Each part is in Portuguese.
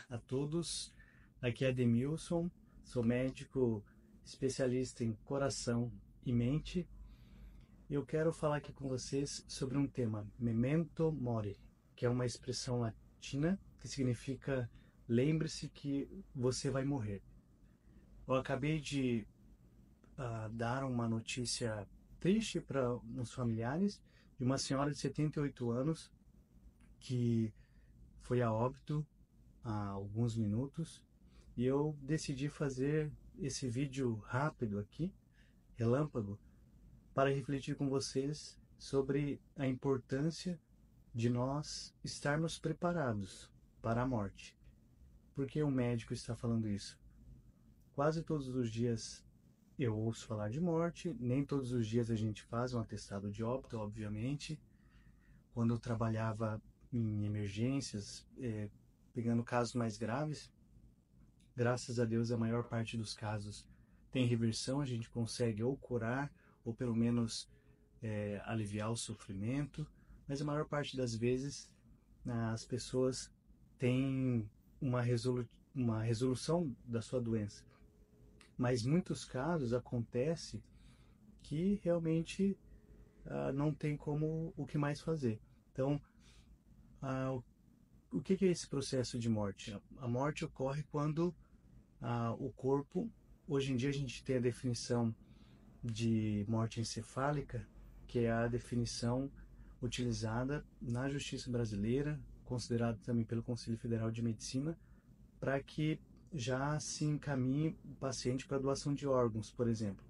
a todos. Aqui é Ademilson, sou médico especialista em coração e mente. Eu quero falar aqui com vocês sobre um tema, Memento Mori, que é uma expressão latina que significa lembre-se que você vai morrer. Eu acabei de dar uma notícia triste para uns familiares de uma senhora de 78 anos que foi a óbito há alguns minutos e eu decidi fazer esse vídeo rápido aqui, relâmpago, para refletir com vocês sobre a importância de nós estarmos preparados para a morte. Por que o médico está falando isso? Quase todos os dias eu ouço falar de morte, nem todos os dias a gente faz um atestado de óbito, obviamente. Quando eu trabalhava em emergências, pegando casos mais graves, graças a Deus a maior parte dos casos tem reversão, a gente consegue ou curar, ou pelo menos aliviar o sofrimento, mas a maior parte das vezes as pessoas têm uma resolução da sua doença. Mas em muitos casos acontece que realmente não tem como o que mais fazer. Então, o que é esse processo de morte? A morte ocorre quando o corpo, hoje em dia a gente tem a definição de morte encefálica, que é a definição utilizada na justiça brasileira, considerada também pelo Conselho Federal de Medicina, para que já se encaminhe o paciente para doação de órgãos, por exemplo.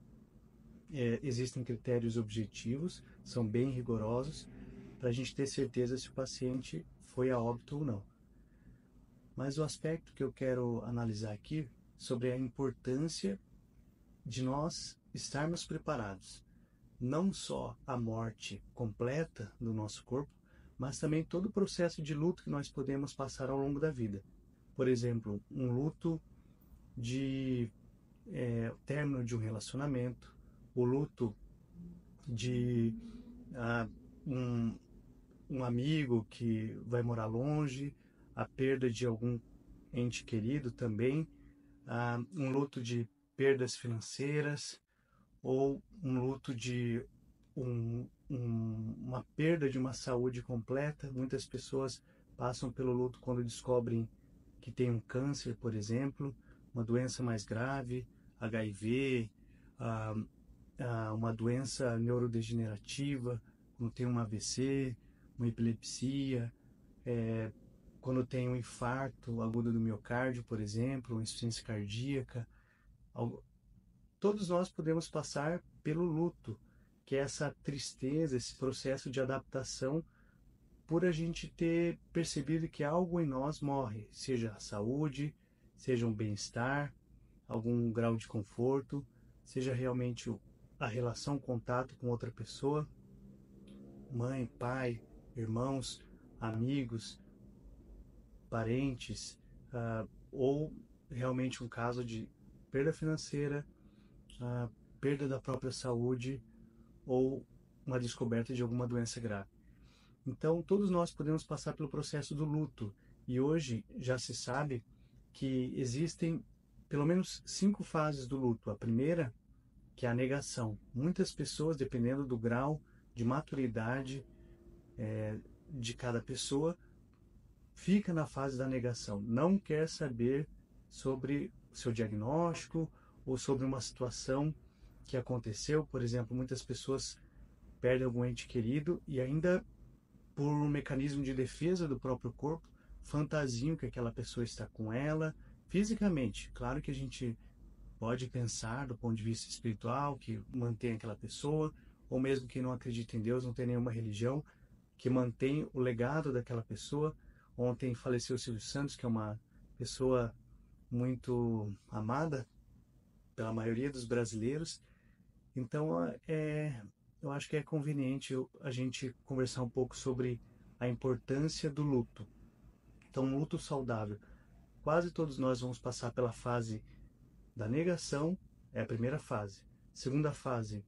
Existem critérios objetivos, são bem rigorosos, para a gente ter certeza se o paciente foi a óbito ou não. Mas o aspecto que eu quero analisar aqui sobre a importância de nós estarmos preparados, não só a morte completa do nosso corpo, mas também todo o processo de luto que nós podemos passar ao longo da vida. Por exemplo, um luto de término de um relacionamento, o luto de um amigo que vai morar longe, a perda de algum ente querido também, um luto de perdas financeiras, ou um luto de uma perda de uma saúde completa. Muitas pessoas passam pelo luto quando descobrem que tem um câncer, por exemplo, uma doença mais grave, HIV, uma doença neurodegenerativa, quando tem um AVC, uma epilepsia, quando tem um infarto agudo do miocárdio, por exemplo, uma insuficiência cardíaca. Todos nós podemos passar pelo luto, que é essa tristeza, esse processo de adaptação, por a gente ter percebido que algo em nós morre, seja a saúde, seja um bem-estar, algum grau de conforto, seja realmente a relação, contato com outra pessoa, mãe, pai, irmãos, amigos, parentes, ou realmente um caso de perda financeira, perda da própria saúde ou uma descoberta de alguma doença grave. Então, todos nós podemos passar pelo processo do luto, e hoje já se sabe que existem pelo menos 5 fases do luto. A primeira, que é a negação. Muitas pessoas, dependendo do grau de maturidade de cada pessoa, fica na fase da negação, não quer saber sobre o seu diagnóstico ou sobre uma situação que aconteceu. Por exemplo, muitas pessoas perdem algum ente querido e ainda, por um mecanismo de defesa do próprio corpo, fantasiam que aquela pessoa está com ela fisicamente. Claro que a gente pode pensar do ponto de vista espiritual que mantém aquela pessoa, ou mesmo que não acredita em Deus, não tem nenhuma religião, que mantém o legado daquela pessoa. Ontem faleceu o Silvio Santos, que é uma pessoa muito amada pela maioria dos brasileiros. Então, eu acho que é conveniente a gente conversar um pouco sobre a importância do luto. Então, um luto saudável. Quase todos nós vamos passar pela fase da negação, é a primeira fase. Segunda fase,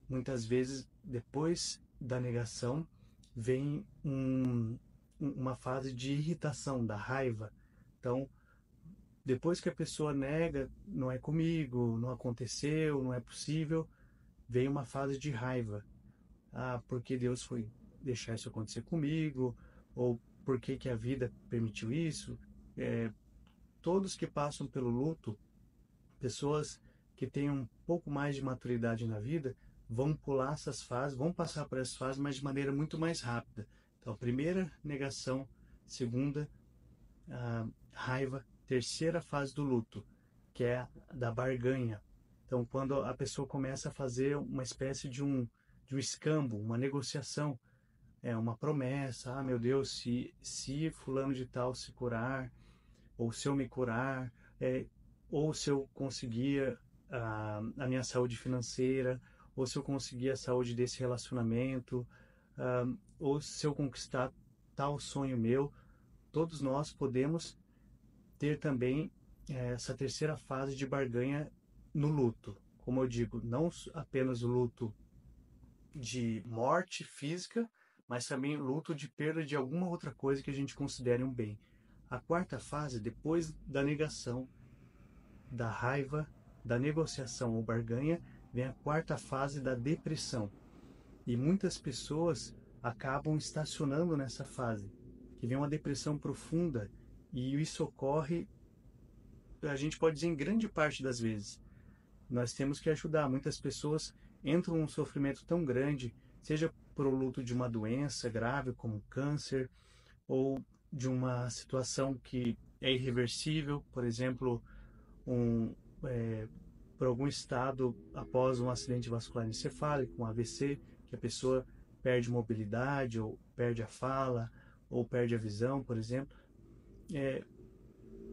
muitas vezes, depois da negação, vem uma fase de irritação, da raiva, Então, depois que a pessoa nega, não é comigo, não aconteceu, não é possível, vem uma fase de raiva. Ah, porque Deus foi deixar isso acontecer comigo? Ou por que que a vida permitiu isso? Todos que passam pelo luto, pessoas que têm um pouco mais de maturidade na vida, vão pular essas fases, vão passar por essas fases, mas de maneira muito mais rápida. Então, primeira, negação. Segunda, raiva. Terceira fase do luto, que é a da barganha. Então, quando a pessoa começa a fazer uma espécie de um escambo, uma negociação, uma promessa. Ah, meu Deus, se fulano de tal se curar, ou se eu me curar, ou se eu conseguir a minha saúde financeira, ou se eu conseguir a saúde desse relacionamento, ou se eu conquistar tal sonho meu, todos nós podemos ter também essa terceira fase de barganha no luto. Como eu digo, não apenas o luto de morte física, mas também luto de perda de alguma outra coisa que a gente considere um bem. A quarta fase, depois da negação, da raiva, da negociação ou barganha, vem a quarta fase da depressão. E muitas pessoas acabam estacionando nessa fase, que vem uma depressão profunda, e isso ocorre, a gente pode dizer, em grande parte das vezes. Nós temos que ajudar. Muitas pessoas entram num sofrimento tão grande, seja por o luto de uma doença grave como câncer, ou de uma situação que é irreversível, por exemplo, por algum estado após um acidente vascular encefálico, um AVC, que a pessoa perde mobilidade, ou perde a fala, ou perde a visão, por exemplo.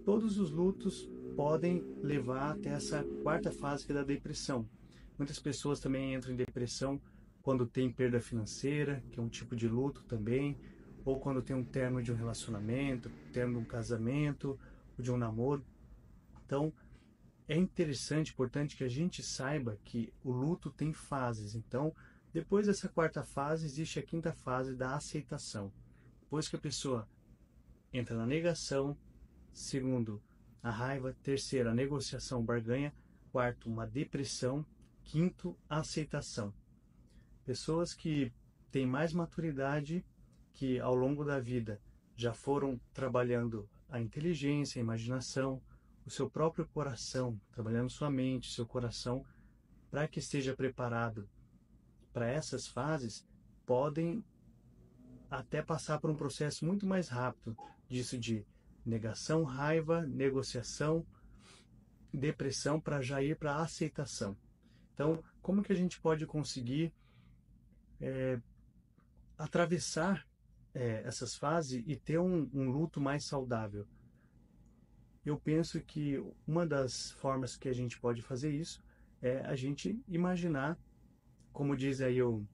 Todos os lutos podem levar até essa quarta fase, que é da depressão. Muitas pessoas também entram em depressão quando tem perda financeira, que é um tipo de luto também, ou quando tem um término de um relacionamento, término de um casamento, ou de um namoro. Então, é interessante, importante que a gente saiba que o luto tem fases. Então, depois dessa quarta fase, existe a quinta fase da aceitação. Depois que a pessoa entra na negação, segundo, a raiva, terceiro, a negociação, barganha, quarto, uma depressão, quinto, a aceitação. Pessoas que têm mais maturidade, que ao longo da vida já foram trabalhando a inteligência, a imaginação, o seu próprio coração, trabalhando sua mente, seu coração, para que esteja preparado para essas fases, podem até passar por um processo muito mais rápido disso, de negação, raiva, negociação, depressão, para já ir para a aceitação. Então, como que a gente pode conseguir atravessar essas fases e ter um luto mais saudável? Eu penso que uma das formas que a gente pode fazer isso é a gente imaginar, como diz aí o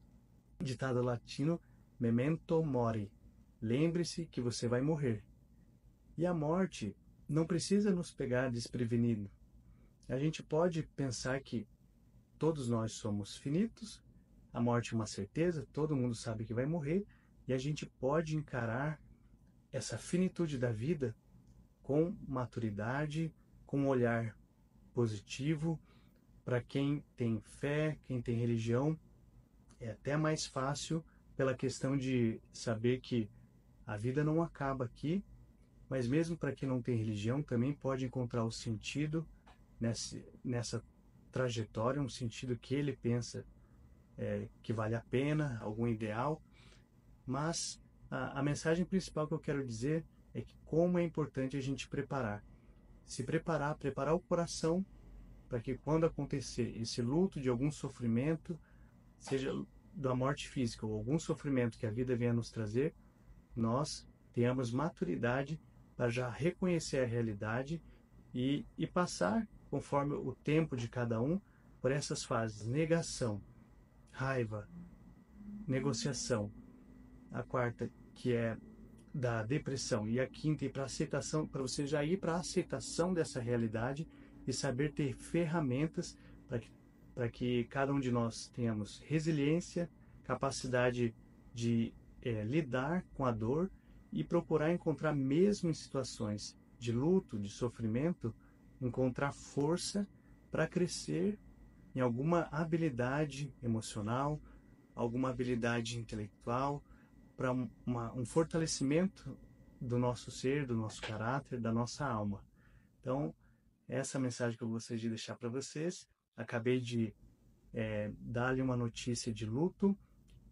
ditado latino, memento mori. Lembre-se que você vai morrer. E a morte não precisa nos pegar desprevenido. A gente pode pensar que todos nós somos finitos, a morte é uma certeza, todo mundo sabe que vai morrer, e a gente pode encarar essa finitude da vida com maturidade, com um olhar positivo. Para quem tem fé, quem tem religião, é até mais fácil pela questão de saber que a vida não acaba aqui, mas mesmo para quem não tem religião, também pode encontrar o sentido nessa trajetória, um sentido que ele pensa que vale a pena, algum ideal. Mas a mensagem principal que eu quero dizer é que como é importante a gente se preparar o coração para que quando acontecer esse luto de algum sofrimento, seja da morte física ou algum sofrimento que a vida venha nos trazer, nós tenhamos maturidade para já reconhecer a realidade e passar, conforme o tempo de cada um, por essas fases: negação, raiva, negociação. A quarta, que é da depressão, e a quinta, ir para aceitação, para você já ir para a aceitação dessa realidade e saber ter ferramentas para que cada um de nós tenhamos resiliência, capacidade de lidar com a dor e procurar encontrar, mesmo em situações de luto, de sofrimento, encontrar força para crescer em alguma habilidade emocional, alguma habilidade intelectual, para um fortalecimento do nosso ser, do nosso caráter, da nossa alma. Então, essa é a mensagem que eu gostaria de deixar para vocês. Acabei de dar-lhe uma notícia de luto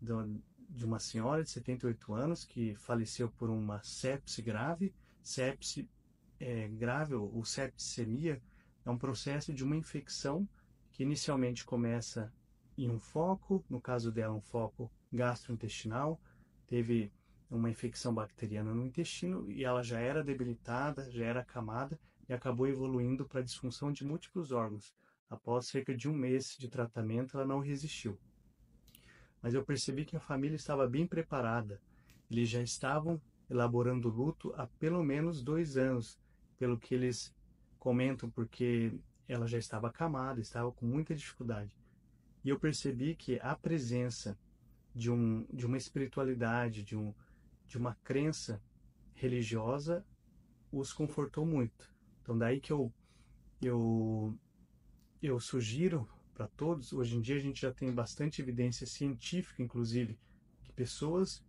de uma senhora de 78 anos que faleceu por uma sepse grave. Sepse grave, ou septicemia, é um processo de uma infecção que inicialmente começa em um foco, no caso dela um foco gastrointestinal, teve uma infecção bacteriana no intestino e ela já era debilitada, já era acamada e acabou evoluindo para a disfunção de múltiplos órgãos. Após cerca de um mês de tratamento, ela não resistiu. Mas eu percebi que a família estava bem preparada. Eles já estavam elaborando o luto há pelo menos 2 anos, pelo que eles comentam, porque ela já estava acamada, estava com muita dificuldade. E eu percebi que a presença de uma espiritualidade, de uma crença religiosa, os confortou muito. Então daí que eu sugiro para todos, hoje em dia a gente já tem bastante evidência científica, inclusive, que pessoas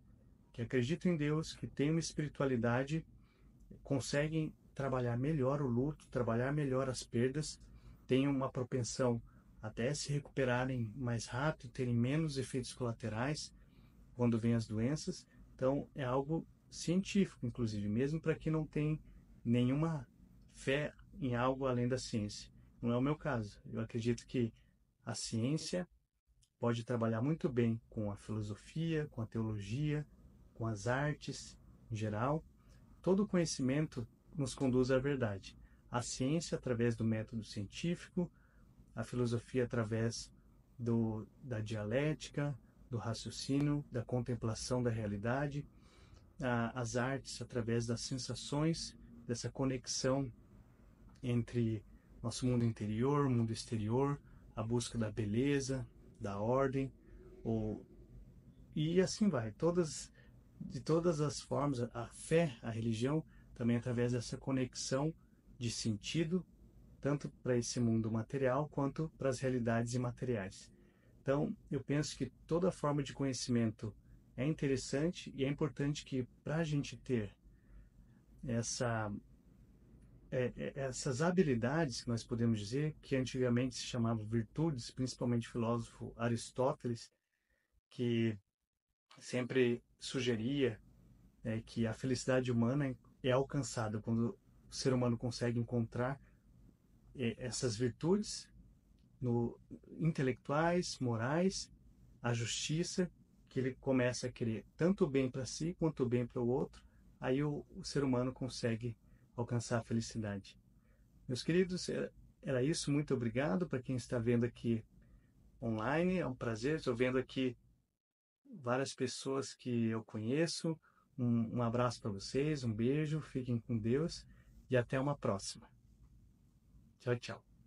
que acreditam em Deus, que têm uma espiritualidade, conseguem trabalhar melhor o luto, trabalhar melhor as perdas, têm uma propensão até se recuperarem mais rápido, terem menos efeitos colaterais quando vêm as doenças. Então é algo científico, inclusive, mesmo para quem não tem nenhuma fé em algo além da ciência. Não é o meu caso. Eu acredito que a ciência pode trabalhar muito bem com a filosofia, com a teologia, com as artes em geral. Todo conhecimento nos conduz à verdade. A ciência através do método científico, a filosofia através da dialética, do raciocínio, da contemplação da realidade, as artes através das sensações, dessa conexão entre nosso mundo interior, mundo exterior, a busca da beleza, da ordem, e assim vai. De todas as formas, a fé, a religião, também através dessa conexão de sentido, tanto para esse mundo material quanto para as realidades imateriais. Então, eu penso que toda forma de conhecimento é interessante e é importante que, para a gente ter essas habilidades, que nós podemos dizer, que antigamente se chamavam virtudes, principalmente o filósofo Aristóteles, que sempre sugeria que a felicidade humana é alcançada quando o ser humano consegue encontrar essas virtudes intelectuais, morais, a justiça, que ele começa a querer tanto o bem para si quanto o bem para o outro, aí o ser humano consegue alcançar a felicidade. Meus queridos, era isso. Muito obrigado para quem está vendo aqui online. É um prazer. Estou vendo aqui várias pessoas que eu conheço. Um abraço para vocês, um beijo, fiquem com Deus e até uma próxima. Tchau, tchau.